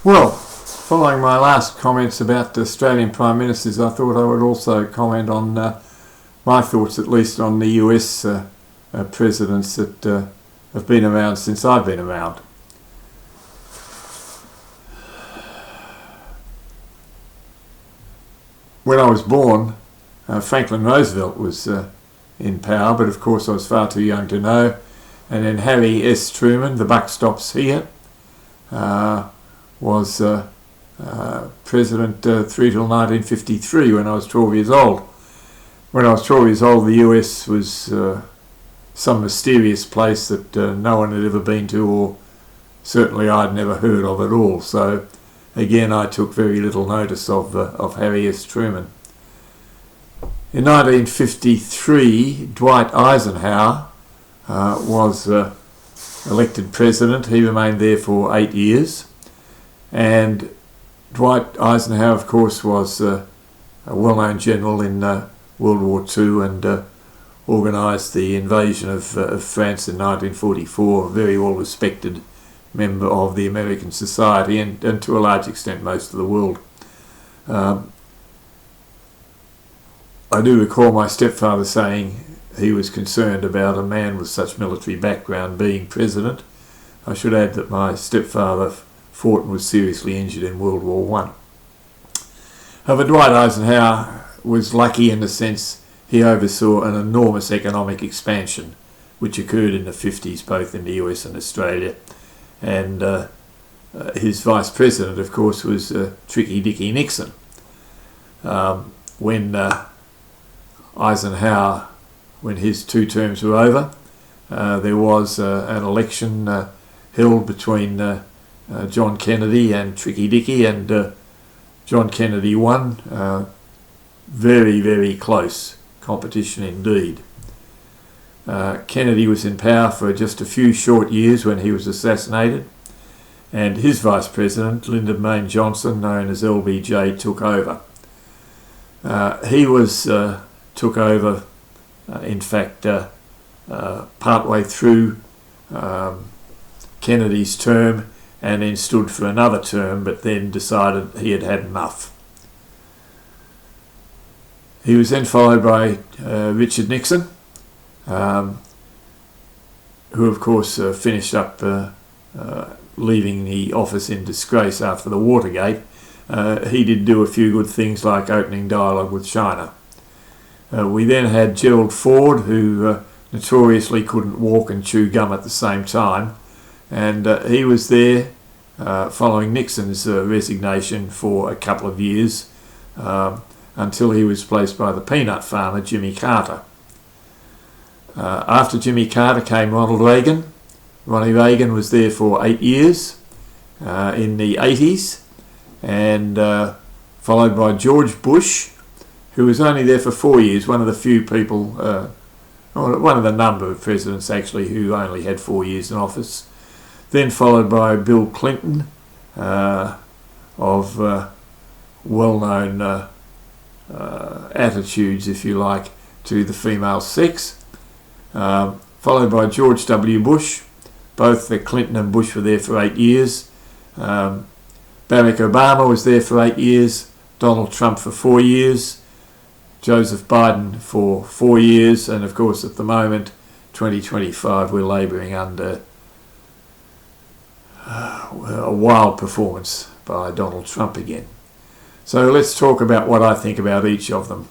Well, following my last comments about the Australian Prime Ministers, I thought I would also comment on my thoughts, at least, on the US presidents that have been around since I've been around. When I was born, Franklin Roosevelt was in power, but of course I was far too young to know. And then Harry S. Truman, the buck stops here, was president through till 1953 when I was 12 years old. When I was 12 years old, the US was some mysterious place that no one had ever been to, or certainly I'd never heard of at all. So again, I took very little notice of Harry S. Truman. In 1953, Dwight Eisenhower was elected president. He remained there for 8 years. And Dwight Eisenhower, of course, was a well-known general in World War II and organised the invasion of France in 1944, a very well-respected member of the American society and to a large extent most of the world. I do recall my stepfather saying he was concerned about a man with such military background being president. I should add that my stepfather fought and was seriously injured in World War I. However, Dwight Eisenhower was lucky in the sense he oversaw an enormous economic expansion which occurred in the 50s both in the US and Australia. And his vice president, of course, was Tricky Dicky Nixon. When Eisenhower, when his 2 terms were over, there was an election held between John Kennedy and Tricky Dicky, and John Kennedy won. Very, very close competition indeed. Kennedy was in power for just a few short years when he was assassinated, and his vice president, Lyndon Baines Johnson, known as LBJ, took over. He took over, in fact, partway through Kennedy's term, and then stood for another term, but then decided he had had enough. He was then followed by Richard Nixon, who of course finished up leaving the office in disgrace after the Watergate. He did do a few good things like opening dialogue with China. We then had Gerald Ford, who notoriously couldn't walk and chew gum at the same time, and he was there following Nixon's resignation for a couple of years until he was replaced by the peanut farmer Jimmy Carter. After Jimmy Carter came Ronald Reagan. Ronnie Reagan was there for 8 years in the 80s, and followed by George Bush, who was only there for 4 years, one of the few people, or one of the number of presidents actually who only had 4 years in office. Then followed by Bill Clinton, of well-known attitudes, if you like, to the female sex. Followed by George W. Bush. Both Clinton and Bush were there for 8 years. Barack Obama was there for 8 years. Donald Trump for 4 years. Joseph Biden for 4 years. And of course, at the moment, 2025, we're labouring under a wild performance by Donald Trump again. So let's talk about what I think about each of them.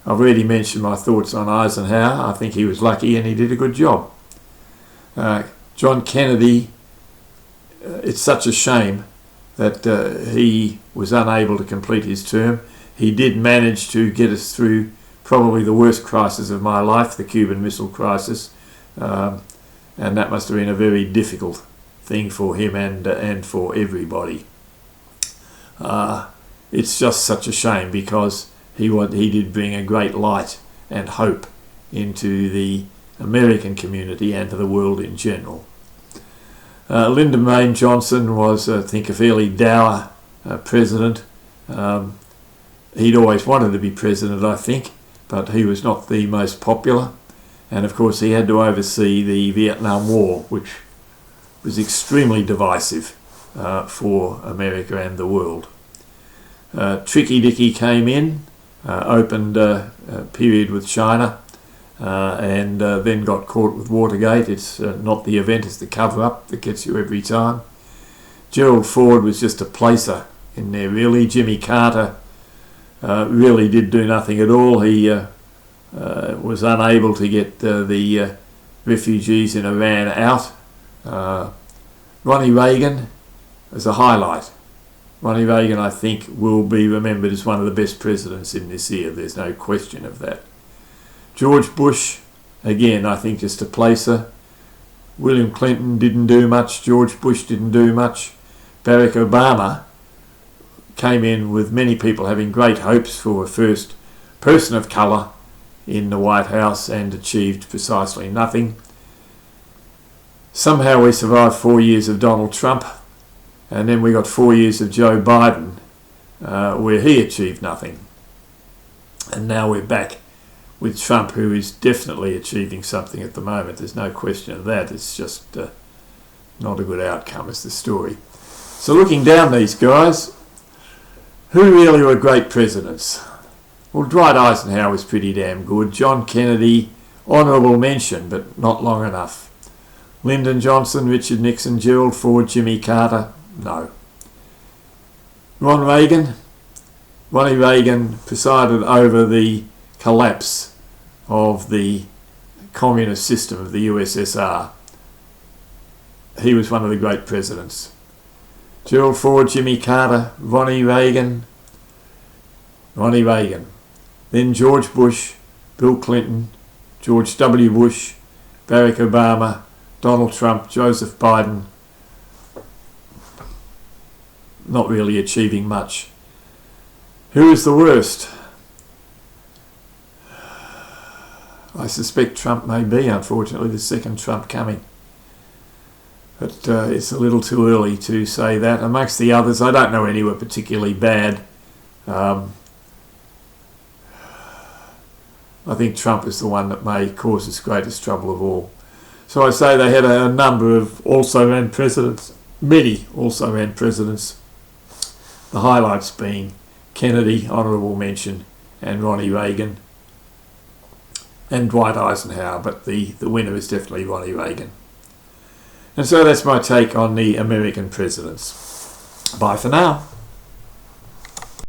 I've already mentioned my thoughts on Eisenhower. I think he was lucky and he did a good job. John Kennedy, it's such a shame that he was unable to complete his term. He did manage to get us through probably the worst crisis of my life, the Cuban Missile Crisis, and that must have been a very difficult thing for him and for everybody. It's just such a shame because he did bring a great light and hope into the American community and to the world in general. Lyndon Baines Johnson was, I think, a fairly dour president. He'd always wanted to be president, I think, but he was not the most popular. And of course he had to oversee the Vietnam War, which was extremely divisive for America and the world. Tricky Dicky came in, opened a period with China, and then got caught with Watergate. It's not the event, it's the cover-up that gets you every time. Gerald Ford was just a placer in there, really. Jimmy Carter really did do nothing at all. He was unable to get the refugees in Iran out. Ronnie Reagan was a highlight. Ronnie Reagan, I think, will be remembered as one of the best presidents in this era. There's no question of that. George Bush, again, I think just a placer. William Clinton didn't do much. George Bush didn't do much. Barack Obama came in with many people having great hopes for a first person of colour in the White House and achieved precisely nothing. Somehow we survived 4 years of Donald Trump, and then we got 4 years of Joe Biden, where he achieved nothing. And now we're back with Trump, who is definitely achieving something at the moment. There's no question of that. It's just not a good outcome is the story. So looking down these guys, who really were great presidents? Well, Dwight Eisenhower was pretty damn good. John Kennedy, honourable mention, but not long enough. Lyndon Johnson, Richard Nixon, Gerald Ford, Jimmy Carter, no. Ronnie Reagan presided over the collapse of the communist system of the USSR. He was one of the great presidents. Gerald Ford, Jimmy Carter, Ronnie Reagan. Then George Bush, Bill Clinton, George W. Bush, Barack Obama, Donald Trump, Joseph Biden. Not really achieving much. Who is the worst? I suspect Trump may be, unfortunately, the second Trump coming. But it's a little too early to say that. Amongst the others, I don't know any were particularly bad. I think Trump is the one that may cause us greatest trouble of all. So I say they had a number of also-ran presidents, many also-ran presidents. The highlights being Kennedy, honourable mention, and Ronnie Reagan, and Dwight Eisenhower, but the winner is definitely Ronnie Reagan. And so that's my take on the American presidents. Bye for now.